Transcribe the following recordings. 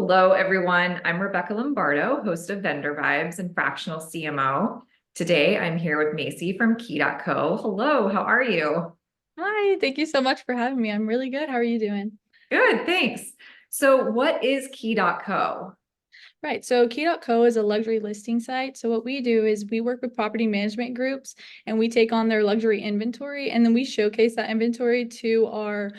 Hello, everyone. I'm Rebecca Lombardo, host of VendorVibes and fractional CMO. Today, I'm here with Macy from Key.co. Hello, how are you? Hi, thank you so much for having me. I'm really good. How are you doing? Good, thanks. So what is Key.co? Right, so Key.co is a luxury listing site. So what we do is we work with property management groups and we take on their luxury inventory and then we showcase that inventory to our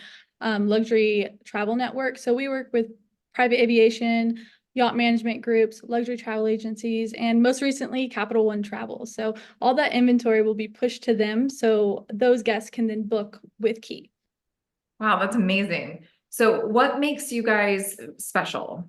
luxury travel network. So we work with private aviation, yacht management groups, luxury travel agencies, and most recently Capital One Travel. So all that inventory will be pushed to them so those guests can then book with Key. Wow, that's amazing. So what makes you guys special?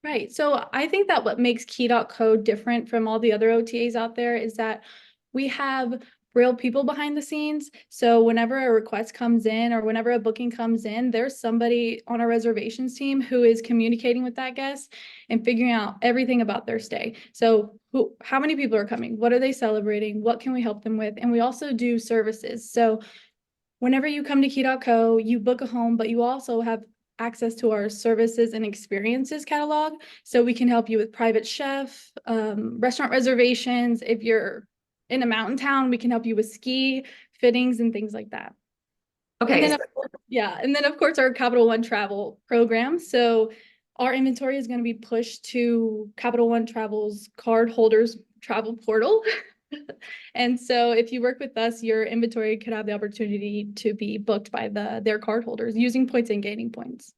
Right. So I think that what makes Key.co different from all the other OTAs out there is that we have real people behind the scenes. So whenever a request comes in or whenever a booking comes in, there's somebody on our reservations team who is communicating with that guest and figuring out everything about their stay. So how many people are coming? What are they celebrating? What can we help them with? And we also do services. So whenever you come to Key.co, you book a home, but you also have access to our services and experiences catalog. So we can help you with private chef, restaurant reservations. If you're in a mountain town, we can help you with ski fittings and things like that. And Okay, then, so, of course, our Capital One travel program. So our inventory is going to be pushed to Capital One Travel's card holders travel portal. And so if you work with us, your inventory could have the opportunity to be booked by their card holders using points and gaining points.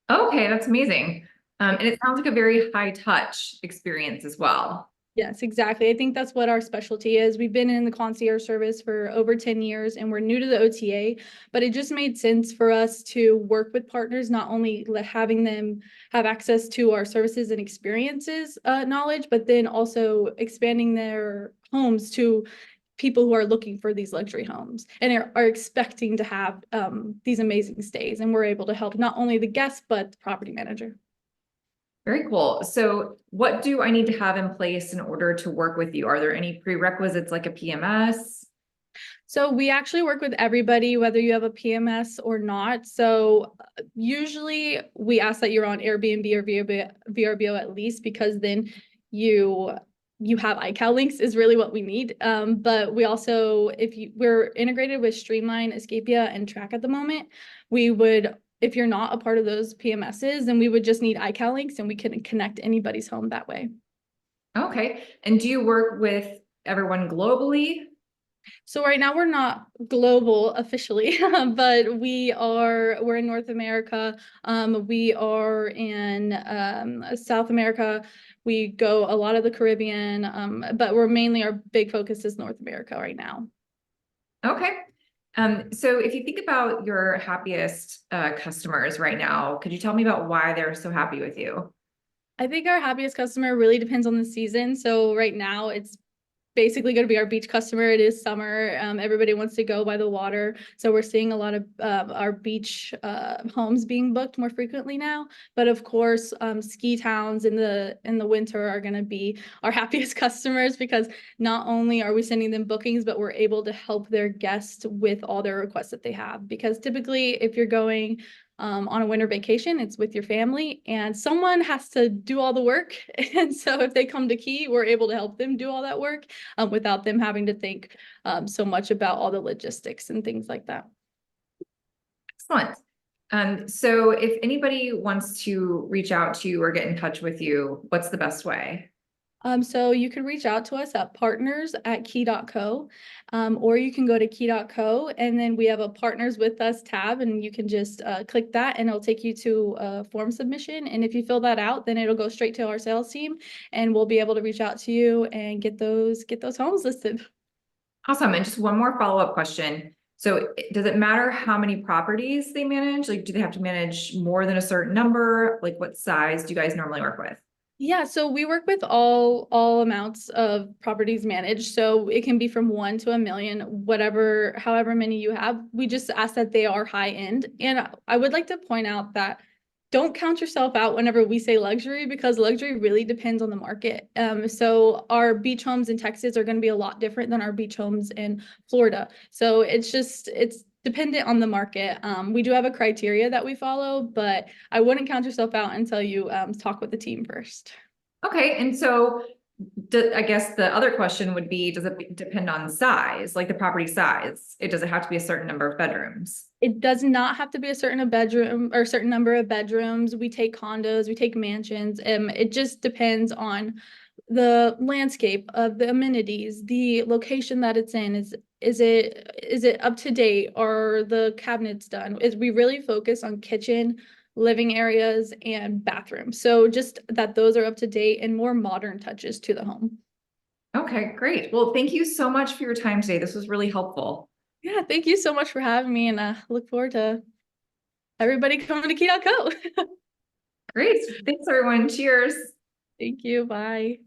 okay, that's amazing. And it sounds like a very high touch experience as well. Yes, exactly. I think that's what our specialty is. We've been in the concierge service for over 10 years and we're new to the OTA, but it just made sense for us to work with partners, not only having them have access to our services and experiences knowledge, but then also expanding their homes to people who are looking for these luxury homes and are expecting to have these amazing stays. And we're able to help not only the guests, but the property manager. Very cool. So what do I need to have in place in order to work with you? Are there any prerequisites like a PMS? So we actually work with everybody, whether you have a PMS or not. So usually we ask that you're on Airbnb or VRBO at least, because then you you have iCal links is really what we need. But we also, we're integrated with Streamline, Escapia, and Track at the moment. We would, if you're not a part of those PMSs, then we would just need iCal links and we can connect anybody's home that way. Okay. And do you work with everyone globally? So right now we're not global officially, but we're in North America. We are in South America. We go a lot of the Caribbean, but we're mainly our big focus is North America right now. Okay. So if you think about your happiest customers right now, could you tell me about why they're so happy with you? I think our happiest customer really depends on the season. So right now it's basically going to be our beach customer. It is summer. Everybody wants to go by the water. So we're seeing a lot of our beach homes being booked more frequently now. But of course, ski towns in the winter are going to be our happiest customers because not only are we sending them bookings, but we're able to help their guests with all their requests that they have. Because typically, if you're going on a winter vacation, it's with your family, and someone has to do all the work. And so if they come to Key, we're able to help them do all that work without them having to think so much about all the logistics and things like that. Excellent. So if anybody wants to reach out to you or get in touch with you, what's the best way? So you can reach out to us at partners@key.co, or you can go to key.co and then we have a partners with us tab and you can just click that and it'll take you to a form submission. And if you fill that out, then it'll go straight to our sales team and we'll be able to reach out to you and get those homes listed. Awesome. And just one more follow-up question. So does it matter how many properties they manage? Like, do they have to manage more than a certain number? Like, what size do you guys normally work with? Yeah, so we work with all amounts of properties managed. So it can be from 1 to 1 million, whatever, however many you have. We just ask that they are high end. And I would like to point out that don't count yourself out whenever we say luxury because luxury really depends on the market. So our beach homes in Texas are going to be a lot different than our beach homes in Florida. So it's dependent on the market. We do have a criteria that we follow, but I wouldn't count yourself out until you talk with the team first. Okay, and so I guess the other question would be, does it depend on size, like the property size? Does it have to be a certain number of bedrooms? It does not have to be a certain bedroom or certain number of bedrooms. We take condos, we take mansions. It just depends on the landscape of the amenities, the location that it's in. Is it up to date? Are the cabinets done? We really focus on kitchen, living areas, and bathrooms. So just that those are up to date and more modern touches to the home. Okay, great. Well, thank you so much for your time today. This was really helpful. Yeah, thank you so much for having me, and look forward to everybody coming to Key.co. Great. Thanks, everyone. Cheers. Thank you. Bye.